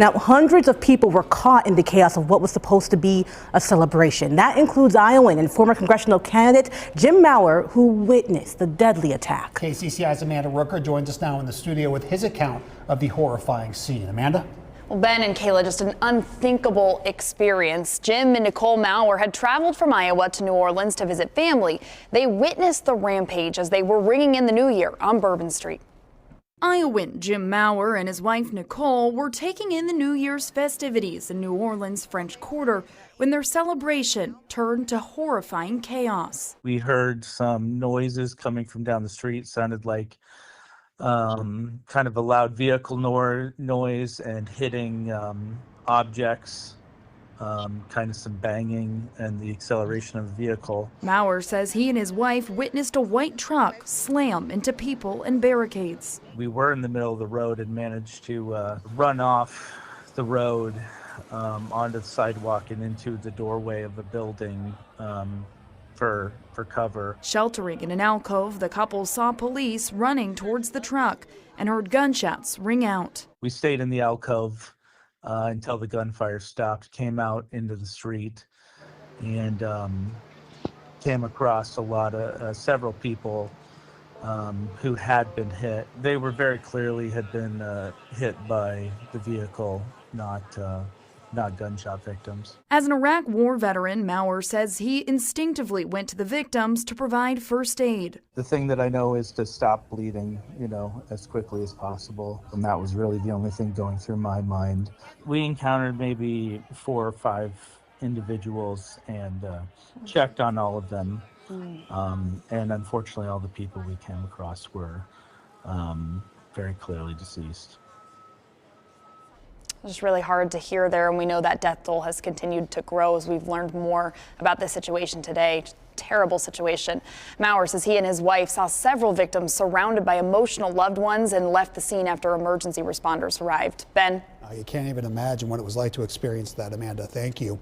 Now, hundreds of people were caught in the chaos of what was supposed to be a celebration. That includes Iowan and former congressional candidate Jim Maurer, who witnessed the deadly attack. KCCI's Amanda Rooker joins us now in the studio with his account of the horrifying scene. Amanda? Well, Ben and Kayla, just an unthinkable experience. Jim and Nicole Maurer had traveled from Iowa to New Orleans to visit family. They witnessed the rampage as they were ringing in the new year on Bourbon Street. Iowan Jim Maurer and his wife Nicole were taking in the New Year's festivities in New Orleans' French Quarter when their celebration turned to horrifying chaos. We heard some noises coming from down the street. Sounded like kind of a loud vehicle noise and hitting objects, kind of some banging and the acceleration of the vehicle. Maurer says he and his wife witnessed a white truck slam into people and barricades. We were in the middle of the road and managed to run off the road onto the sidewalk and into the doorway of a building for cover. Sheltering in an alcove, the couple saw police running towards the truck and heard gunshots ring out. We stayed in the alcove until the gunfire stopped, came out into the street, and came across several people who had been hit. They were very clearly had been hit by the vehicle, not gunshot victims. As an Iraq war veteran, Maurer says he instinctively went to the victims to provide first aid. The thing that I know is to stop bleeding, as quickly as possible. And that was really the only thing going through my mind. We encountered maybe 4 or 5 individuals and checked on all of them. And unfortunately, all the people we came across were very clearly deceased. It's just really hard to hear there, and we know that death toll has continued to grow as we've learned more about this situation today. Terrible situation. Maurer says he and his wife saw several victims surrounded by emotional loved ones and left the scene after emergency responders arrived. Ben? You can't even imagine what it was like to experience that, Amanda. Thank you.